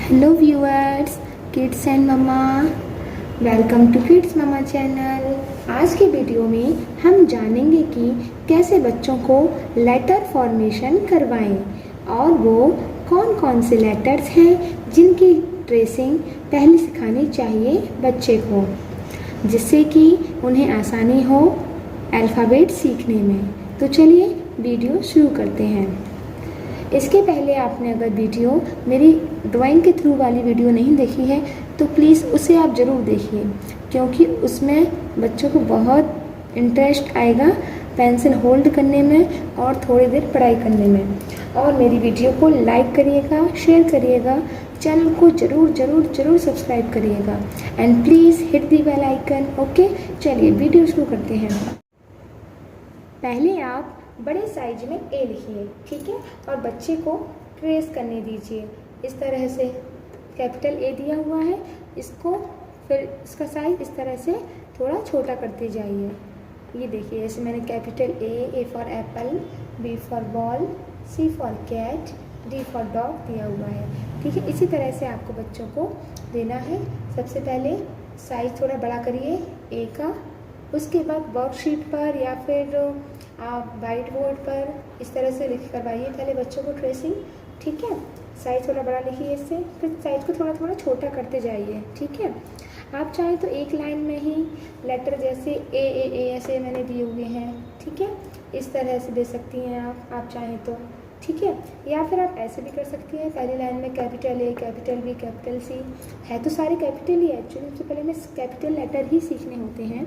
Hello viewers, kids and mamma, welcome to Kids Mamma channel. आज के video में हम जानेंगे कि कैसे बच्चों को लेटर फॉर्मेशन करवाएं और वो कौन कौन से लेटर्स हैं जिनकी ट्रेसिंग पहले सिखानी चाहिए बच्चे को, जिससे कि उन्हें आसानी हो अल्फ़ाबेट सीखने में। तो चलिए वीडियो शुरू करते हैं। इसके पहले आपने अगर वीडियो मेरी ड्राइंग के थ्रू वाली वीडियो नहीं देखी है तो प्लीज़ उसे आप ज़रूर देखिए, क्योंकि उसमें बच्चों को बहुत इंटरेस्ट आएगा पेंसिल होल्ड करने में और थोड़ी देर पढ़ाई करने में। और मेरी वीडियो को लाइक करिएगा, शेयर करिएगा, चैनल को ज़रूर सब्सक्राइब करिएगा and please hit the bell icon. Okay, चलिए वीडियो शुरू करते हैं। पहले आप बड़े साइज में ए लिखिए, ठीक है, और बच्चे को ट्रेस करने दीजिए। इस तरह से कैपिटल ए दिया हुआ है, इसको फिर इसका साइज इस तरह से थोड़ा छोटा करते जाइए। ये देखिए, जैसे मैंने capital A for apple, B for ball, C for cat, D for dog दिया हुआ है, ठीक है। इसी तरह से आपको बच्चों को देना है। सबसे पहले साइज थोड़ा बड़ा करिए ए का, उसके बाद वर्कशीट पर या फिर आप वाइट बोर्ड पर इस तरह से लिख करवाइए पहले बच्चों को ट्रेसिंग, ठीक है। साइज़ थोड़ा बड़ा लिखिए इससे, फिर साइज़ को थोड़ा थोड़ा छोटा करते जाइए, ठीक है। आप चाहें तो एक लाइन में ही लेटर जैसे ए ऐसे मैंने दिए हुए हैं, ठीक है, इस तरह से दे सकती हैं आप चाहें तो, ठीक है। या फिर आप ऐसे भी कर सकती हैं, पहली लाइन में capital A, capital B, capital C, है तो सारे कैपिटल ही है एक्चुअली। सबसे पहले हमें कैपिटल लेटर ही सीखने होते हैं,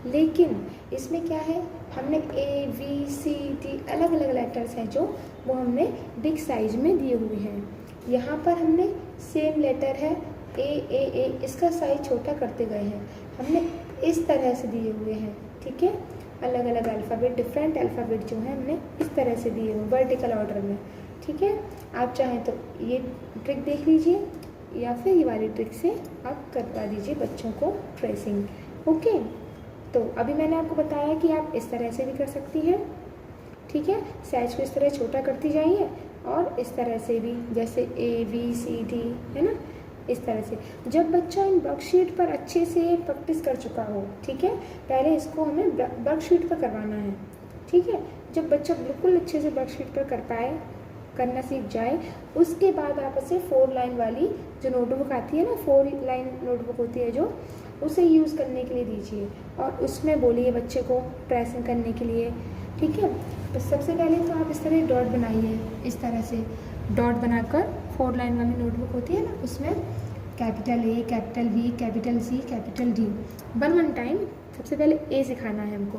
लेकिन इसमें क्या है, हमने ए बी सी डी अलग अलग लेटर्स हैं जो वो हमने बिग साइज में दिए हुए हैं। यहाँ पर हमने सेम लेटर है ए, इसका साइज छोटा करते गए हैं, हमने इस तरह से दिए हुए हैं, ठीक है। अलग अलग अल्फ़ाबेट, डिफरेंट अल्फ़ाबेट जो है हमने इस तरह से दिए हुए वर्टिकल ऑर्डर में, ठीक है। आप चाहें तो ये ट्रिक देख लीजिए या फिर ये वाली ट्रिक से आप करवा दीजिए बच्चों को ट्रेसिंग, ओके। तो अभी मैंने आपको बताया कि आप इस तरह से भी कर सकती हैं, ठीक है। साइज को इस तरह छोटा करती जाइए और इस तरह से भी, जैसे ए बी सी डी, है ना, इस तरह से। जब बच्चा इन वर्कशीट पर अच्छे से प्रैक्टिस कर चुका हो, ठीक है, पहले इसको हमें वर्कशीट पर करवाना है, ठीक है। जब बच्चा बिल्कुल अच्छे से वर्कशीट पर कर पाए, करना सीख जाए, उसके बाद आप उसे 4 लाइन वाली जो नोटबुक आती है ना, 4 लाइन नोटबुक होती है जो, उसे यूज़ करने के लिए दीजिए और उसमें बोलिए बच्चे को ट्रेसिंग करने के लिए, ठीक है। तो सबसे पहले तो आप इस तरह डॉट बनाइए, इस तरह से डॉट बनाकर 4 लाइन वाली नोटबुक होती है ना, उसमें capital A, capital B, capital C, capital D, one time सबसे पहले ए सिखाना है हमको,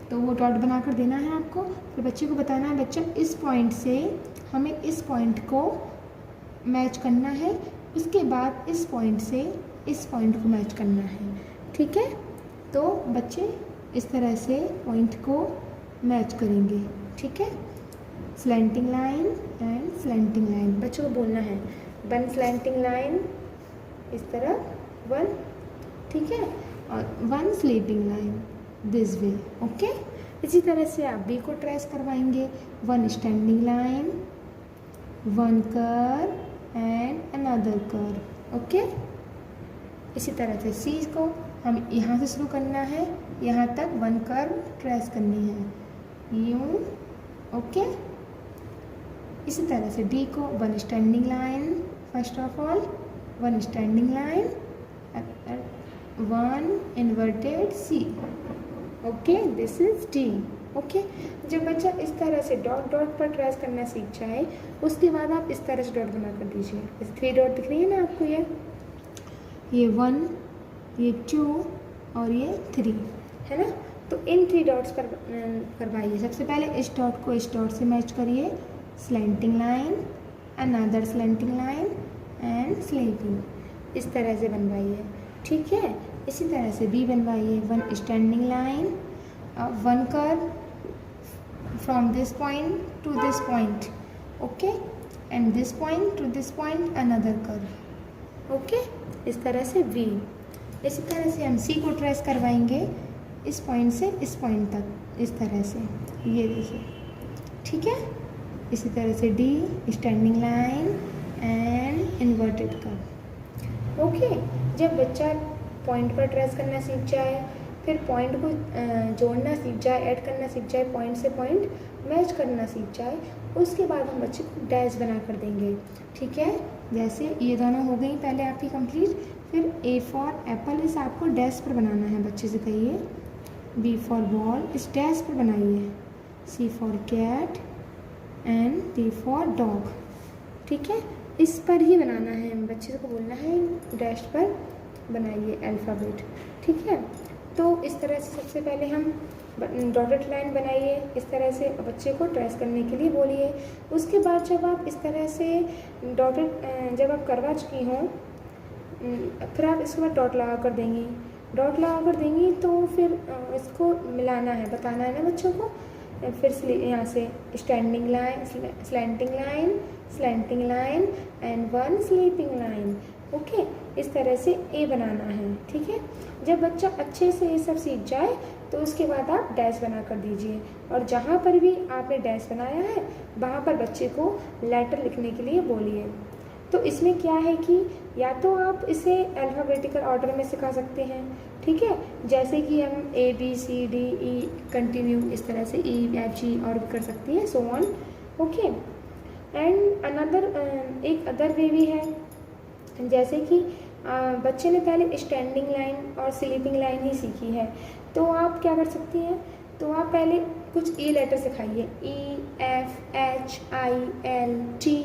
तो वो डॉट बनाकर देना है आपको। फिर बच्चे को बताना है, बच्चा इस पॉइंट से हमें इस पॉइंट को मैच करना है, उसके बाद इस पॉइंट से इस पॉइंट को मैच करना है, ठीक है। तो बच्चे इस तरह से पॉइंट को मैच करेंगे, ठीक है। Slanting line and slanting line बच्चों को बोलना है, 1 स्लैंटिंग लाइन इस तरह 1, ठीक है, और 1 sleeping line this way, okay. इसी तरह से आप बी को ट्रेस करवाएंगे, 1 standing line, 1 curve and another curve, okay. इसी तरह से सी को हम यहाँ से शुरू करना है, यहाँ तक 1 कर्व ट्रेस करनी है, यूँ, ओके। इसी तरह से डी को 1 standing line, first of all 1 standing line, 1 inverted C, okay, this is D, okay. जब बच्चा इस तरह से डॉट डॉट पर ट्रेस करना सीख जाए, उसके बाद आप इस तरह से डॉट बना कर दीजिए। इस 3 डॉट दिख रही है ना आपको, ये 1, ये 2 और ये 3, है ना। तो इन 3 डॉट्स पर करवाइए। सबसे पहले इस डॉट को इस डॉट से मैच करिए, slanting line, another slanting line and sleeping, इस तरह से बनवाइए, ठीक है। इसी तरह से बी बनवाइए, 1 standing line, 1 curve from this point two this point, okay, and this point two this point another curve, okay. इस तरह से बी। इसी तरह से हम सी को ट्रेस करवाएंगे, इस पॉइंट से इस पॉइंट तक, इस तरह से, ये देखिए, ठीक है। इसी तरह से D standing line and inverted curve, okay. जब बच्चा पॉइंट पर ट्रेस करना सीख जाए, फिर पॉइंट को जोड़ना सीख जाए, ऐड करना सीख जाए, पॉइंट से पॉइंट मैच करना सीख जाए, उसके बाद हम बच्चे को डैश बना कर देंगे। ठीक है, जैसे ये दोनों हो गई पहले आपकी कंप्लीट। फिर ए फॉर एप्पल इस आपको डैश पर बनाना है, बच्चे से कहिए। बी फॉर बॉल इस डैश पर बनाइए। C for cat and D for dog. ठीक है, इस पर ही बनाना है, बच्चे को बोलना है डैश पर बनाइए अल्फ़ाबेट। ठीक है, तो इस तरह से सबसे पहले हम डॉटेड लाइन बनाइए, इस तरह से बच्चे को ट्रेस करने के लिए बोलिए। उसके बाद जब आप इस तरह से डॉटेड जब आप करवा चुकी हों, फिर आप इसके बाद डॉट लगा कर देंगी। डॉट लगा कर देंगी तो फिर इसको मिलाना है, बताना है ना बच्चों को। फिर यहाँ से standing line, slanting line and one sleeping line. Okay, इस तरह से ए बनाना है। ठीक है, जब बच्चा अच्छे से ये सब सीख जाए तो उसके बाद आप डैश बना कर दीजिए, और जहाँ पर भी आपने डैश बनाया है वहाँ पर बच्चे को लेटर लिखने के लिए बोलिए। तो इसमें क्या है कि या तो आप इसे अल्फ़ाबेटिकल ऑर्डर में सिखा सकते हैं, ठीक है, जैसे कि हम A B C D E continue इस तरह से E F G और भी कर सकती है, so on. Okay, and another एक अदर वे भी है, जैसे कि बच्चे ने पहले स्टैंडिंग लाइन और स्लीपिंग लाइन ही सीखी है, तो आप क्या कर सकती हैं, तो आप पहले कुछ E लेटर सिखाइए, E F H I L T।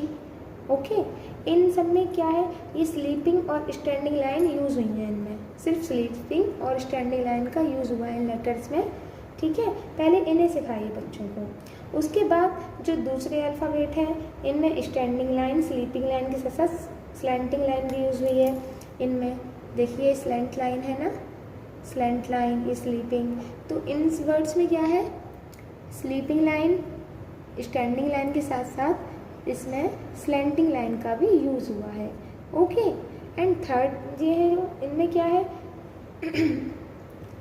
Okay, इन सब में क्या है, ये स्लीपिंग और स्टैंडिंग लाइन यूज़ हुई है, इनमें सिर्फ स्लीपिंग और स्टैंडिंग लाइन का यूज़ हुआ है इन लेटर्स में। ठीक है, पहले इन्हें सिखाइए बच्चों को। उसके बाद जो दूसरे अल्फ़ाबेट हैं इनमें स्टैंडिंग लाइन, स्लीपिंग लाइन के साथ साथ स्लैंटिंग लाइन भी यूज़ हुई है इनमें। देखिए स्लैंट लाइन है ना, स्लैंट लाइन, ये स्लीपिंग, तो इन वर्ड्स में क्या है, स्लीपिंग लाइन, स्टैंडिंग लाइन के साथ साथ इसमें स्लैंटिंग लाइन का भी यूज़ हुआ है। ओके, एंड थर्ड ये है, इनमें क्या है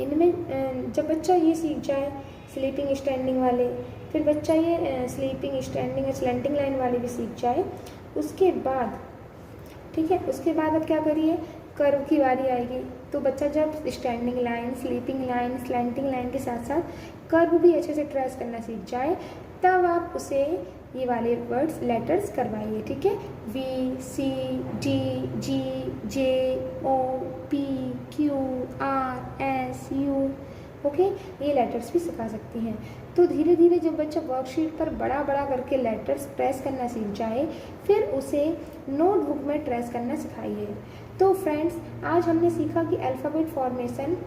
इनमें जब बच्चा ये सीख जाए स्लीपिंग स्टैंडिंग वाले, फिर बच्चा ये स्लीपिंग स्टैंडिंग स्लैंटिंग लाइन वाले भी सीख जाए, उसके बाद ठीक है, उसके बाद अब क्या करिए, कर्व की बारी आएगी। तो बच्चा जब standing line, sleeping line, slanting line के साथ साथ कर्व भी अच्छे से ट्रेस करना सीख जाए, तब आप उसे ये वाले वर्ड्स लेटर्स करवाइए। ठीक है, V C D G J O P Q R S U। Okay, ये लेटर्स भी सिखा सकती हैं। तो धीरे धीरे जब बच्चा वर्कशीट पर बड़ा बड़ा करके लेटर्स ट्रेस करना सीख जाए, फिर उसे नोटबुक में ट्रेस करना सिखाइए। तो फ्रेंड्स, आज हमने सीखा कि अल्फ़ाबेट फॉर्मेशन,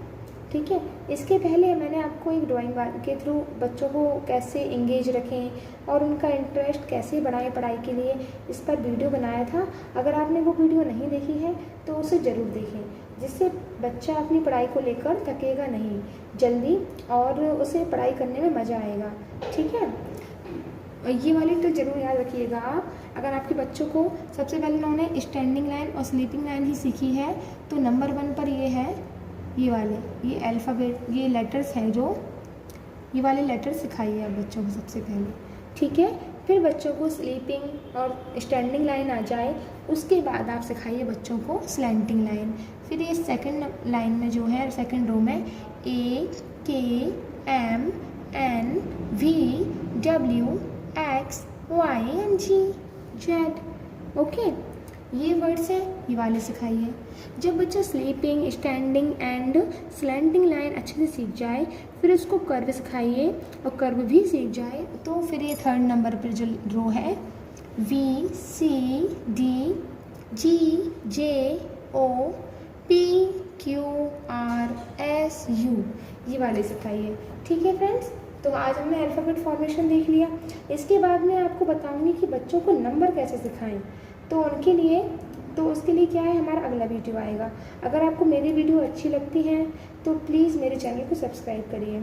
ठीक है, इसके पहले मैंने आपको एक ड्राइंग के थ्रू बच्चों को कैसे इंगेज रखें और उनका इंटरेस्ट कैसे बढ़ाएं पढ़ाई के लिए, इस पर वीडियो बनाया था। अगर आपने वो वीडियो नहीं देखी है तो उसे ज़रूर देखें, जिससे बच्चा अपनी पढ़ाई को लेकर थकेगा नहीं जल्दी और उसे पढ़ाई करने में मज़ा आएगा। ठीक है, ये वाली तो ज़रूर याद रखिएगा आप। अगर आपके बच्चों को सबसे पहले उन्होंने स्टैंडिंग लाइन और स्लीपिंग लाइन ही सीखी है, तो नंबर 1 पर ये है, ये वाले, ये अल्फ़ाबेट, ये लेटर्स हैं, जो ये वाले लेटर सिखाइए आप बच्चों को सबसे पहले। ठीक है, फिर बच्चों को स्लीपिंग और स्टैंडिंग लाइन आ जाए, उसके बाद आप सिखाइए बच्चों को स्लैंटिंग लाइन। फिर ये सेकंड लाइन में जो है, सेकंड रो में A K M N V W X Y and Z। Okay, ये वर्ड्स हैं, ये वाले सिखाइए। जब बच्चा sleeping, standing and slanting line अच्छे से सीख जाए, फिर उसको कर्व सिखाइए और कर्व भी सीख जाए, तो फिर ये थर्ड नंबर पर जो रो है, V C D G J O P Q R S U, ये वाले सिखाइए। ठीक है फ्रेंड्स, तो आज हमने अल्फ़ाबेट फॉर्मेशन देख लिया। इसके बाद मैं आपको बताऊंगी कि बच्चों को नंबर कैसे सिखाएं, तो उनके लिए, तो उसके लिए क्या है, हमारा अगला वीडियो आएगा। अगर आपको मेरी वीडियो अच्छी लगती है तो प्लीज़ मेरे चैनल को सब्सक्राइब करिए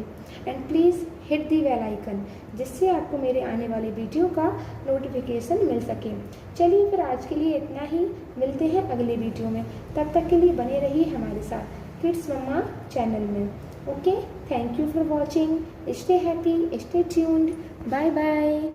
and please hit the bell icon, जिससे आपको मेरे आने वाले वीडियो का नोटिफिकेशन मिल सके। चलिए फिर आज के लिए इतना ही, मिलते हैं अगले वीडियो में। तब तक के लिए बने रहिए हमारे साथ किड्स मम्मा चैनल में। Okay, thank you for watching, stay happy, stay tuned, bye bye.